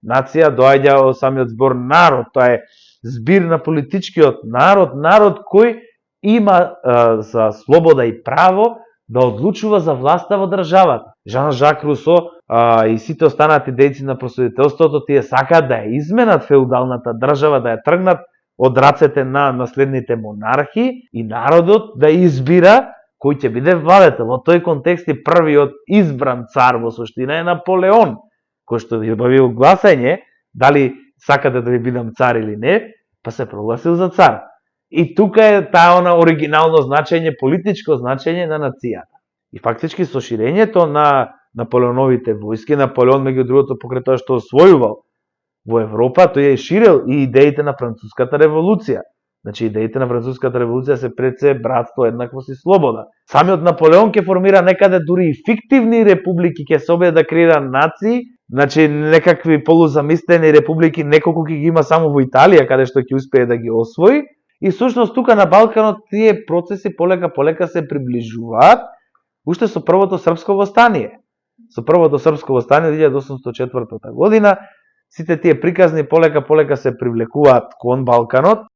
Нација доаѓа од самиот збор народ, тоа е збир на политичкиот народ кој има за слобода и право да одлучува за власта во државата. Жан-Жак Русо и сите останати дејци на просветителството, тие сакаат да ја изменат феудалната држава, да ја тргнат од рацете на наследните монархи и народот да избира кој ќе биде владетел. Во тој контекст и првиот избран цар во суштина е Наполеон, кој што објавил гласање дали сакате да ви бидам цар или не, па се прогласил за цар. И тука е таа оригинално значење, политичко значење на нацијата. И фактички со ширењето на Наполеоновите војски, Наполеон меѓу другото покрај тоа што освојувал во Европа, тој е ширил и идеите на француската револуција. Значи идеите на француската револуција се пред се братство, еднаквост и слобода. Самиот Наполеон ќе формира некаде дури и фиктивни републики, ќе се обиде да креира нации, значи некакви полузамислени републики, неколку ќе ги има само во Италија, каде што ќе успее да ги освои. И всушност тука на Балканот тие процеси полека се приближуваат уште со првото српско востание. Со првото српско востание 1804 година сите тие приказни полека се привлекуваат кон Балканот